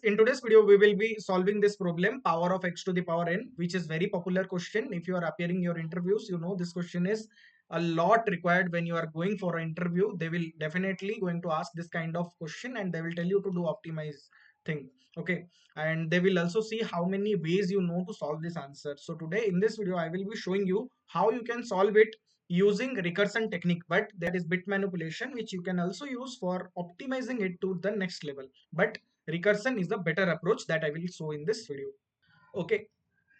in today's video, we will be solving this problem, power of x to the power n, which is very popular question. If you are appearing your interviews, you know this question is a lot required when you are going for an interview. They will definitely going to ask this kind of question, and they will tell you to do optimize thing. Okay, and they will also see how many ways you know to solve this answer. So today in this video, I will be showing you how you can solve it using recursion technique, but that is bit manipulation, which you can also use for optimizing it to the next level. But recursion is the better approach that I will show in this video. Okay,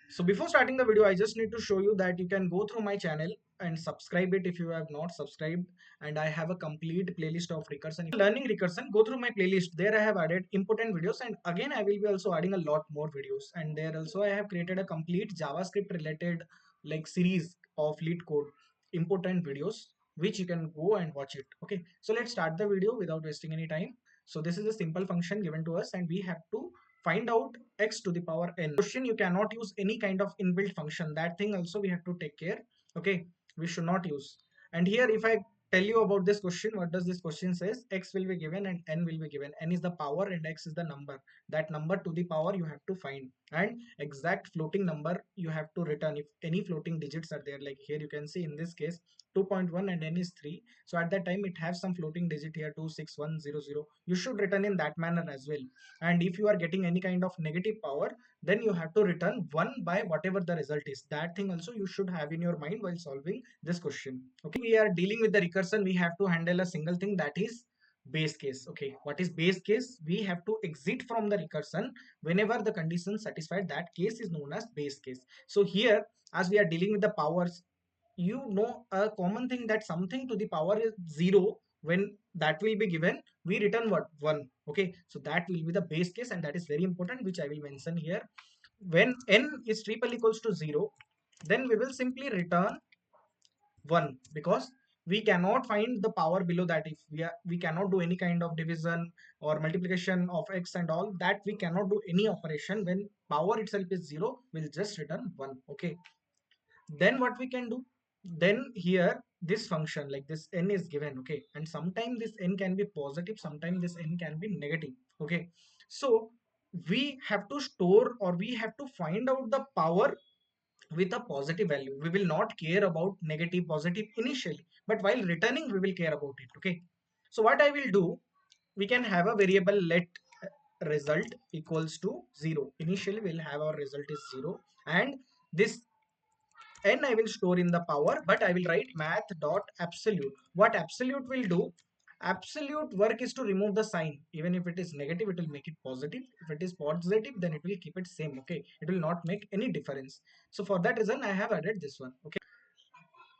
so before starting the video, I just need to show you that you can go through my channel and subscribe it if you have not subscribed. And I have a complete playlist of recursion. If you're learning recursion, go through my playlist. There I have added important videos, and again I will be also adding a lot more videos. And there also I have created a complete JavaScript related like series of LeetCode important videos, which you can go and watch it. Okay, so let's start the video without wasting any time. So this is a simple function given to us, and we have to find out x to the power n. Question, you cannot use any kind of inbuilt function. That thing also we have to take care. Okay, we should not use. And here if I tell you about this question, what does this question says? X will be given and n will be given. N is the power and x is the number. That number to the power you have to find, and exact floating number you have to return if any floating digits are there. Like here you can see in this case 2.1 and n is 3. So at that time it has some floating digit here 26100. You should return in that manner as well. And if you are getting any kind of negative power, then you have to return 1 by whatever the result is. That thing also you should have in your mind while solving this question. Okay, we are dealing with the recursion. We have to handle a single thing, that is base case. Okay, what is base case? We have to exit from the recursion whenever the condition satisfied. That case is known as base case. So here, as we are dealing with the powers, you know a common thing that something to the power is 0. When that will be given, we return what? 1. Okay, so that will be the base case, and that is very important, which I will mention here. When n is triple equals to 0, then we will simply return 1, because we cannot find the power below that. If we cannot do any kind of division or multiplication of x and all that, we cannot do any operation. When power itself is 0, we'll just return 1. Okay, then what we can do? Then here this function like this n is given. Okay, and sometimes this n can be positive, sometimes this n can be negative. Okay, so we have to store, or we have to find out the power with a positive value. We will not care about negative positive initially, but while returning we will care about it. Okay, so what I will do, we can have a variable let result equals to 0. Initially we'll have our result is 0, and this n I will store in the power, but I will write math dot absolute. What absolute will do? Absolute work is to remove the sign. Even if it is negative, it will make it positive. If it is positive, then it will keep it same. Okay, it will not make any difference. So for that reason, I have added this one. Okay.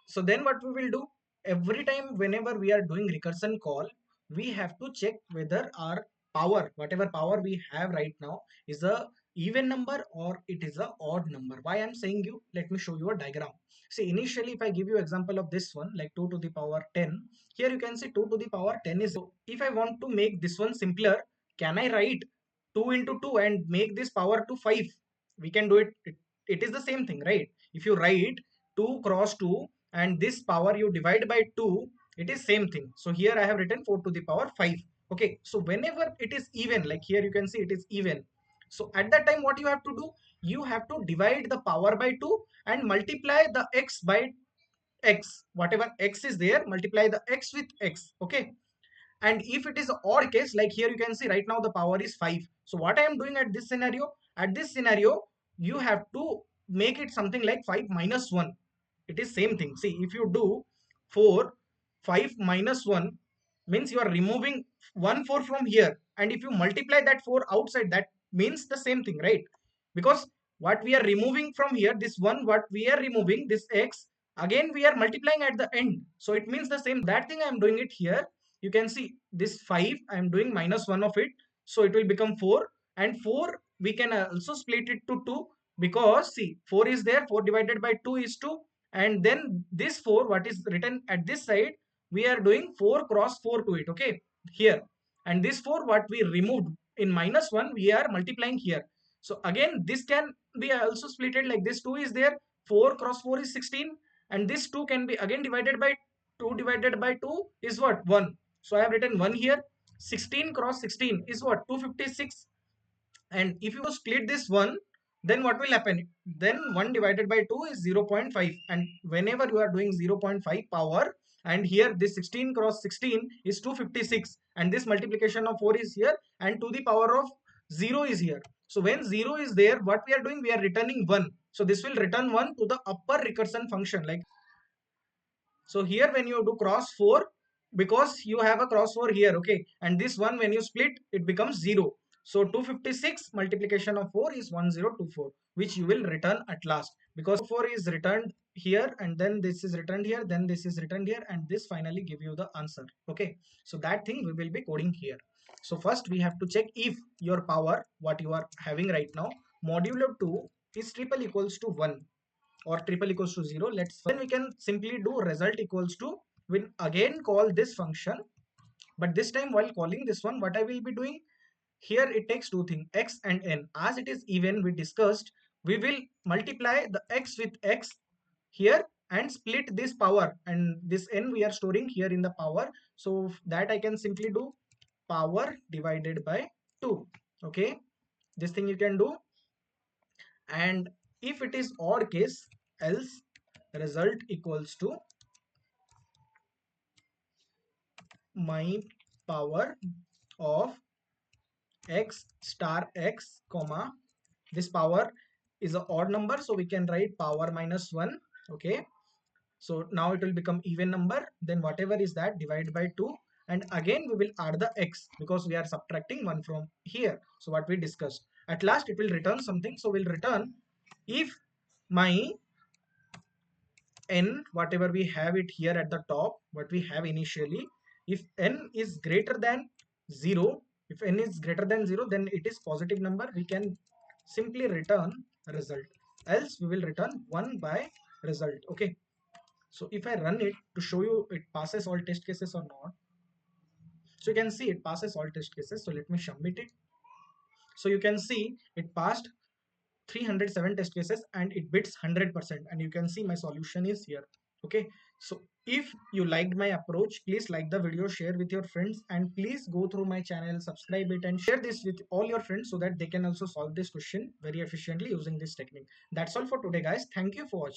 So then what we will do? Every time whenever we are doing recursion call, we have to check whether our power, whatever power we have right now, is a even number or it is a odd number. Why I'm saying you? Let me show you a diagram. See, initially if I give you example of this one, like 2 to the power 10, here you can see 2 to the power 10 is. So if I want to make this one simpler, can I write 2 into 2 and make this power to 5? We can do it. It is the same thing, right? If you write 2 cross 2 and this power you divide by 2, it is same thing. So here I have written 4 to the power 5. Okay, so whenever it is even, like here you can see it is even, so at that time what you have to do, you have to divide the power by 2 and multiply the x by x. Whatever x is there, multiply the x with x. Okay, and if it is an odd case, like here you can see right now the power is 5. So what I am doing at this scenario, you have to make it something like 5 minus 1. It is same thing. See, if you do 4 5 minus 1, means you are removing 1 4 from here, and if you multiply that 4 outside, that means the same thing, right? Because what we are removing from here, this one, what we are removing, this x, again we are multiplying at the end, so it means the same. That thing I am doing it here. You can see this 5 I am doing minus 1 of it, so it will become 4, and 4 we can also split it to 2, because see 4 is there, 4 divided by 2 is 2, and then this 4 what is written at this side, we are doing 4 cross 4 to it. Okay, here, and this 4 what we removed in minus 1 we are multiplying here. So again this can be also splitted like this. 2 is there, 4 cross 4 is 16, and this 2 can be again divided by 2 divided by 2 is what? 1. So I have written 1 here. 16 cross 16 is what? 256. And if you split this one, then what will happen? Then 1 divided by 2 is 0.5, and whenever you are doing 0.5 power, and here this 16 cross 16 is 256, and this multiplication of 4 is here, and to the power of 0 is here. So when 0 is there, what we are doing, we are returning 1. So this will return 1 to the upper recursion function. Like, so here when you do cross 4, because you have a cross 4 here, okay, and this one when you split, it becomes 0. So 256 multiplication of 4 is 1024, which you will return at last, because 4 is returned here, and then this is returned here, then this is returned here, and this finally give you the answer. Okay, so that thing we will be coding here. So first we have to check if your power, what you are having right now, modulo 2 is triple equals to 1 or triple equals to 0. Let's, then we can simply do result equals to, we'll again call this function, but this time while calling this one, what I will be doing here, it takes two things, x and n. As it is even, we discussed, we will multiply the x with x here and split this power, and this n we are storing here in the power, so that I can simply do power divided by 2. Okay, this thing you can do. And if it is odd case, else result equals to my power of x star x comma, this power is an odd number, so we can write power minus 1. Okay, so now it will become even number, then whatever is that divide by 2, and again we will add the x because we are subtracting 1 from here. So what we discussed, at last it will return something, so we'll return if my n, whatever we have it here at the top, what we have initially, if n is greater than 0, if n is greater than 0, then it is positive number, we can simply return result, else we will return 1 by result. Okay, so if I run it to show you it passes all test cases or not, so you can see it passes all test cases. So let me submit it. So you can see it passed 307 test cases and it beats 100%, and you can see my solution is here. Okay, so if you liked my approach, please like the video, share with your friends, and please go through my channel, subscribe it, and share this with all your friends so that they can also solve this question very efficiently using this technique. That's all for today, guys. Thank you for watching.